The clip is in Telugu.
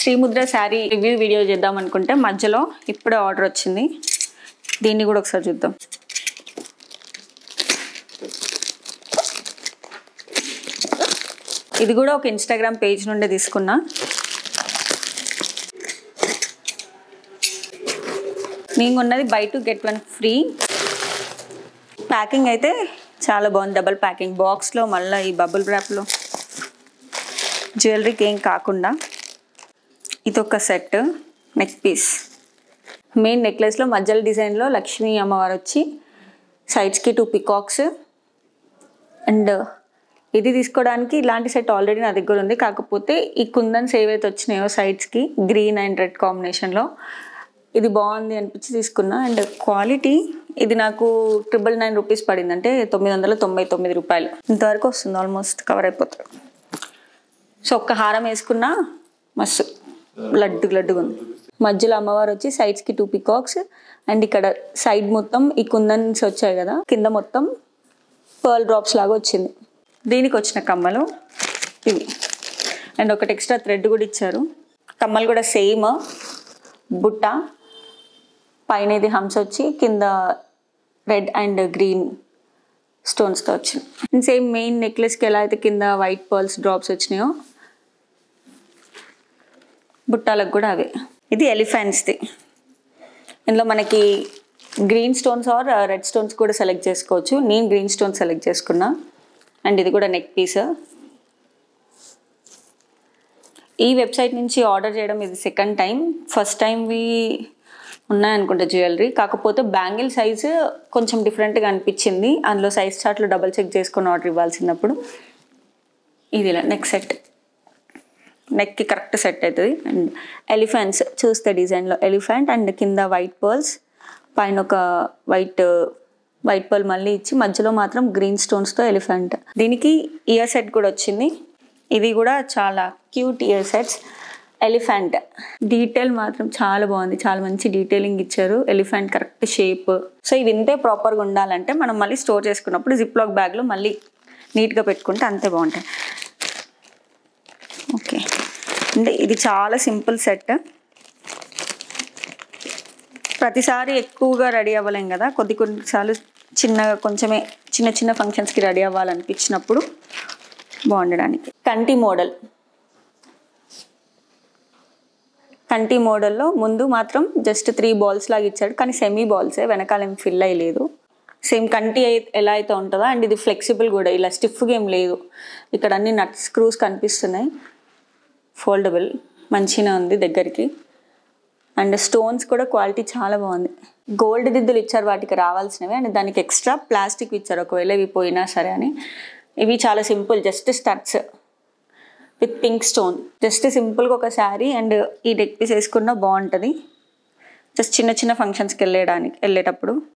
శ్రీముద్ర శారీ రివ్యూ వీడియో చేద్దాం అనుకుంటే మధ్యలో ఇప్పుడే ఆర్డర్ వచ్చింది. దీన్ని కూడా ఒకసారి చూద్దాం. ఇది కూడా ఒక ఇన్స్టాగ్రామ్ పేజ్ నుండి తీసుకున్నా. నేను ఉన్నది బై 2 get 1 ఫ్రీ. ప్యాకింగ్ అయితే చాలా బాగుంది. డబుల్ ప్యాకింగ్ బాక్స్లో, మళ్ళీ ఈ బబుల్ ర్యాప్లో జ్యువెలరీకి ఏం కాకుండా. ఇదొక సెట్ నెక్ పీస్. మెయిన్ నెక్లెస్లో మధ్యలో డిజైన్లో లక్ష్మీ అమ్మవారు వచ్చి సైడ్స్కి 2 పికాక్స్. అండ్ ఇది తీసుకోవడానికి ఇలాంటి సెట్ ఆల్రెడీ నా దగ్గర ఉంది. కాకపోతే ఈ కుందన్స్ ఏవైతే వచ్చినాయో సైడ్స్కి గ్రీన్ అండ్ రెడ్ కాంబినేషన్లో ఇది బాగుంది అనిపించి తీసుకున్నా. అండ్ క్వాలిటీ ఇది నాకు 999 రూపీస్ పడింది, అంటే 999 రూపాయలు. ఇంతవరకు వస్తుంది, ఆల్మోస్ట్ కవర్ అయిపోతుంది. సో ఒక్క హారం వేసుకున్నా మస్తు లడ్డుగా ఉంది. మధ్యలో అమ్మవారు వచ్చి సైడ్స్కి 2 పికాక్స్. అండ్ ఇక్కడ సైడ్ మొత్తం ఈ కుందన్స్ వచ్చాయి కదా, కింద మొత్తం పర్ల్ డ్రాప్స్ లాగా వచ్చింది. దీనికి వచ్చిన కమ్మలు ఇవి. అండ్ ఒకటి ఎక్స్ట్రా థ్రెడ్ కూడా ఇచ్చారు. కమ్మలు కూడా సేమ్ బుట్ట, పైన ఇది హంస వచ్చి కింద రెడ్ అండ్ గ్రీన్ స్టోన్స్తో వచ్చింది. అండ్ సేమ్ మెయిన్ నెక్లెస్కి ఎలా అయితే కింద వైట్ పర్ల్స్ డ్రాప్స్ వచ్చినాయో బుట్టాలకు కూడా అవే. ఇది ఎలిఫెంట్స్ది. ఇందులో మనకి green stones or red stones కూడా సెలెక్ట్ చేసుకోవచ్చు. నేను గ్రీన్ స్టోన్స్ సెలెక్ట్ చేసుకున్నా. అండ్ ఇది కూడా నెక్ పీస్. ఈ వెబ్సైట్ నుంచి ఆర్డర్ చేయడం ఇది సెకండ్ టైం. ఫస్ట్ టైంవి ఉన్నాయనుకుంటా జ్యువెలరీ, కాకపోతే బ్యాంగిల్ సైజు కొంచెం డిఫరెంట్గా అనిపించింది. అందులో సైజ్ చార్ట్లో డబల్ చెక్ చేసుకొని ఆర్డర్ ఇవ్వాల్సినప్పుడు. ఇది ఇలా నెక్ సెట్, నెక్కి కరెక్ట్ సెట్ అవుతుంది. అండ్ ఎలిఫెంట్స్ చూస్తే డిజైన్లో ఎలిఫెంట్ అండ్ కింద వైట్ పర్ల్స్, పైన ఒక వైట్ పర్ల్ మళ్ళీ ఇచ్చి మధ్యలో మాత్రం గ్రీన్ స్టోన్స్తో ఎలిఫెంట్. దీనికి ఇయర్ సెట్ కూడా వచ్చింది. ఇవి కూడా చాలా cute ear sets. Elephant detail మాత్రం చాలా బాగుంది, చాలా మంచి డీటెయిలింగ్ ఇచ్చారు. Elephant correct shape. సో ఇవి ఇంతే ప్రాపర్గా ఉండాలంటే మనం మళ్ళీ స్టోర్ చేసుకున్నప్పుడు జిప్ లాక్ బ్యాగ్లో మళ్ళీ నీట్గా పెట్టుకుంటే అంతే బాగుంటాయి. ఓకే, అంటే ఇది చాలా సింపుల్ సెట్. ప్రతిసారి ఎక్కువగా రెడీ అవ్వలేం కదా, కొన్నిసార్లు చిన్నగా కొంచెమే చిన్న ఫంక్షన్స్కి రెడీ అవ్వాలనిపించినప్పుడు బాగుండడానికి. కంటి మోడల్లో ముందు మాత్రం జస్ట్ 3 బాల్స్ లాగా ఇచ్చాడు, కానీ సెమీ బాల్సే, వెనకాల ఏం ఫిల్ అయ్యలేదు. సేమ్ కంటి ఎలా అయితే ఉంటుందో. అండ్ ఇది ఫ్లెక్సిబుల్ కూడా, ఇలా స్టిఫ్గా ఏం లేదు. ఇక్కడ అన్ని నట్ స్క్రూస్ కనిపిస్తున్నాయి. ఫోల్డబుల్ మంచిగా ఉంది దగ్గరికి. అండ్ స్టోన్స్ కూడా క్వాలిటీ చాలా బాగుంది. గోల్డ్ దిద్దులు ఇచ్చారు వాటికి రావాల్సినవి. అండ్ దానికి ఎక్స్ట్రా ప్లాస్టిక్ ఇచ్చారు ఒకవేళ ఇవి పోయినా సరే అని. ఇవి చాలా simple, just studs with pink stone. Just సింపుల్గా ఒక శారీ అండ్ ఈ నెక్ పీస్ వేసుకున్నా బాగుంటుంది. జస్ట్ చిన్న ఫంక్షన్స్కి వెళ్ళేటప్పుడు.